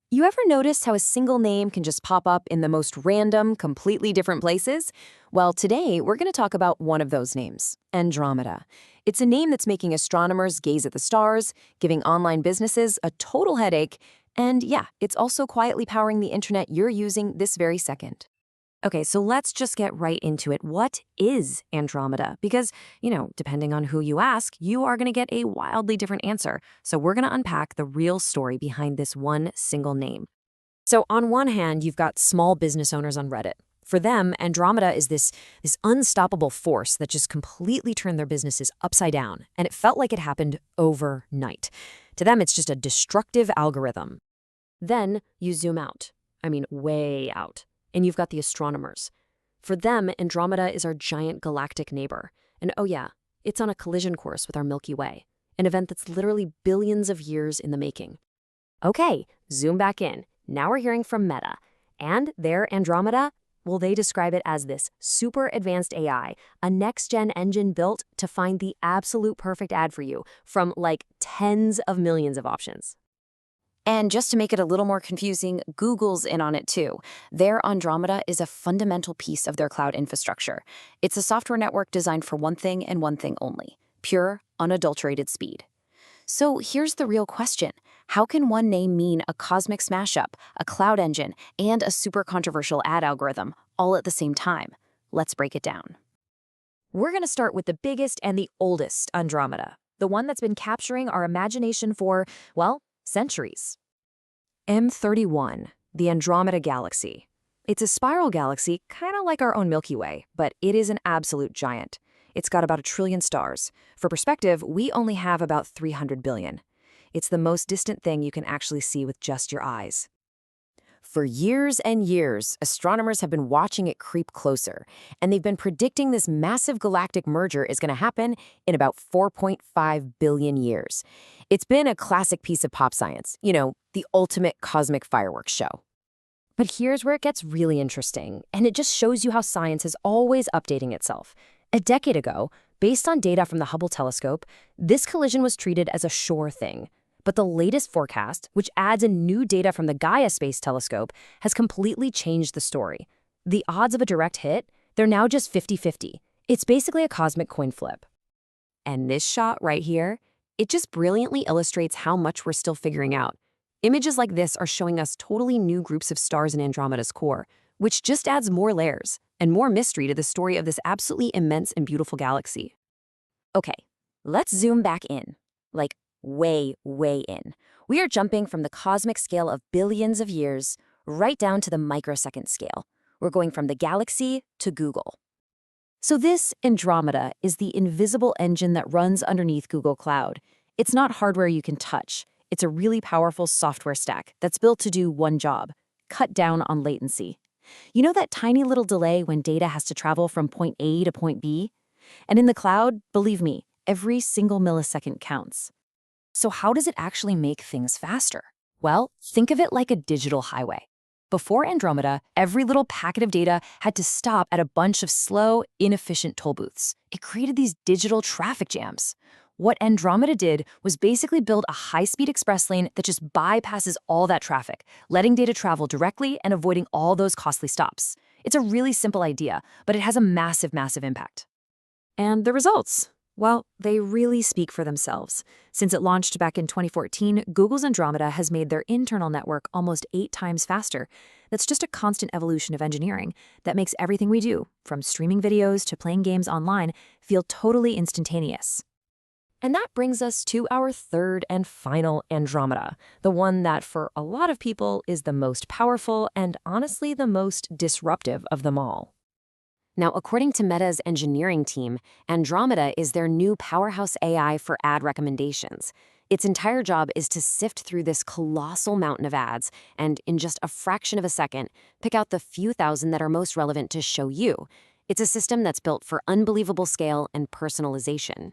You ever notice how a single name can just pop up in the most random, completely different places? Well, today we're going to talk about one of those names, Andromeda. It's a name that's making astronomers gaze at the stars, giving online businesses a total headache, and yeah, it's also quietly powering the internet you're using this very second. Okay, so let's just get right into it. What is Andromeda? Because, depending on who you ask, you are going to get a wildly different answer. So we're going to unpack the real story behind this one single name. So on one hand, you've got small business owners on Reddit. For them, Andromeda is this unstoppable force that just completely turned their businesses upside down, and it felt like it happened overnight. To them, it's just a destructive algorithm. Then you zoom out. I mean, way out. And you've got the astronomers. For them, Andromeda is our giant galactic neighbor. And oh yeah, it's on a collision course with our Milky Way, an event that's literally billions of years in the making. Okay, zoom back in. Now we're hearing from Meta. And their Andromeda, well, they describe it as this super advanced AI, a next-gen engine built to find the absolute perfect ad for you from like tens of millions of options. And just to make it a little more confusing, Google's in on it too. Their Andromeda is a fundamental piece of their cloud infrastructure. It's a software network designed for one thing and one thing only: pure, unadulterated speed. So here's the real question. How can one name mean a cosmic smash-up, a cloud engine, and a super controversial ad algorithm all at the same time? Let's break it down. We're going to start with the biggest and the oldest Andromeda, the one that's been capturing our imagination for, well, centuries. M31, the Andromeda Galaxy. It's a spiral galaxy, kind of like our own Milky Way, but it is an absolute giant. It's got about 1 trillion stars. For perspective, we only have about 300 billion. It's the most distant thing you can actually see with just your eyes. For years and years, astronomers have been watching it creep closer, and they've been predicting this massive galactic merger is going to happen in about 4.5 billion years. It's been a classic piece of pop science, the ultimate cosmic fireworks show. But here's where it gets really interesting, and it just shows you how science is always updating itself. A decade ago, based on data from the Hubble telescope, this collision was treated as a sure thing. But the latest forecast, which adds in new data from the Gaia Space Telescope, has completely changed the story. The odds of a direct hit, they're now just 50-50. It's basically a cosmic coin flip. And this shot right here, it just brilliantly illustrates how much we're still figuring out. Images like this are showing us totally new groups of stars in Andromeda's core, which just adds more layers and more mystery to the story of this absolutely immense and beautiful galaxy. Okay, let's zoom back in. Like, way, way in. We are jumping from the cosmic scale of billions of years right down to the microsecond scale. We're going from the galaxy to Google. So this Andromeda is the invisible engine that runs underneath Google Cloud. It's not hardware you can touch. It's a really powerful software stack that's built to do one job: cut down on latency. You know that tiny little delay when data has to travel from point A to point B? And in the cloud, believe me, every single millisecond counts. So how does it actually make things faster? Well, think of it like a digital highway. Before Andromeda, every little packet of data had to stop at a bunch of slow, inefficient toll booths. It created these digital traffic jams. What Andromeda did was basically build a high-speed express lane that just bypasses all that traffic, letting data travel directly and avoiding all those costly stops. It's a really simple idea, but it has a massive, massive impact. And the results? Well, they really speak for themselves. Since it launched back in 2014, Google's Andromeda has made their internal network almost 8 times faster. That's just a constant evolution of engineering that makes everything we do, from streaming videos to playing games online, feel totally instantaneous. And that brings us to our third and final Andromeda, the one that for a lot of people is the most powerful and honestly the most disruptive of them all. Now, according to Meta's engineering team, Andromeda is their new powerhouse AI for ad recommendations. Its entire job is to sift through this colossal mountain of ads and, in just a fraction of a second, pick out the few thousand that are most relevant to show you. It's a system that's built for unbelievable scale and personalization.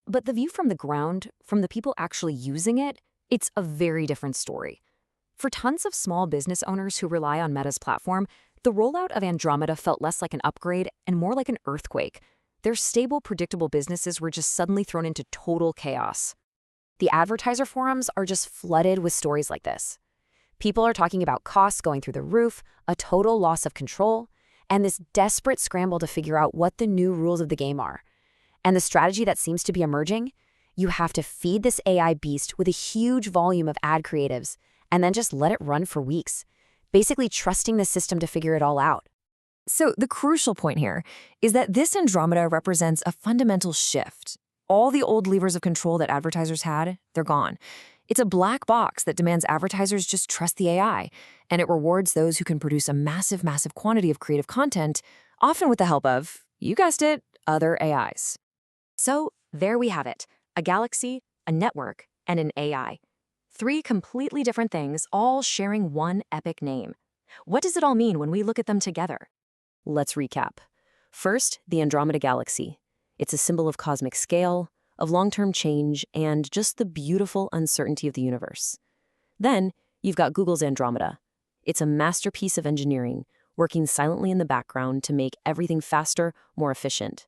But the view from the ground, from the people actually using it, it's a very different story. For tons of small business owners who rely on Meta's platform, the rollout of Andromeda felt less like an upgrade and more like an earthquake. Their stable, predictable businesses were just suddenly thrown into total chaos. The advertiser forums are just flooded with stories like this. People are talking about costs going through the roof, a total loss of control, and this desperate scramble to figure out what the new rules of the game are. And the strategy that seems to be emerging? You have to feed this AI beast with a huge volume of ad creatives and then just let it run for weeks, basically trusting the system to figure it all out. So the crucial point here is that this Andromeda represents a fundamental shift. All the old levers of control that advertisers had, they're gone. It's a black box that demands advertisers just trust the AI, and it rewards those who can produce a massive, massive quantity of creative content, often with the help of, you guessed it, other AIs. So there we have it, a galaxy, a network, and an AI. Three completely different things, all sharing one epic name. What does it all mean when we look at them together? Let's recap. First, the Andromeda Galaxy. It's a symbol of cosmic scale, of long-term change, and just the beautiful uncertainty of the universe. Then, you've got Google's Andromeda. It's a masterpiece of engineering, working silently in the background to make everything faster, more efficient.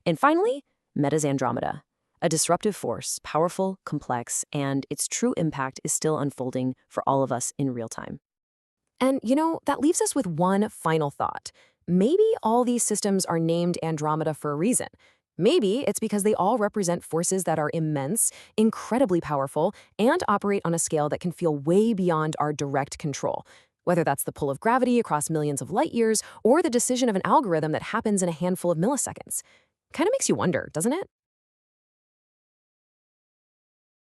And finally, Meta's Andromeda. A disruptive force, powerful, complex, and its true impact is still unfolding for all of us in real time. And, that leaves us with one final thought. Maybe all these systems are named Andromeda for a reason. Maybe it's because they all represent forces that are immense, incredibly powerful, and operate on a scale that can feel way beyond our direct control. Whether that's the pull of gravity across millions of light years or the decision of an algorithm that happens in a handful of milliseconds. Kind of makes you wonder, doesn't it?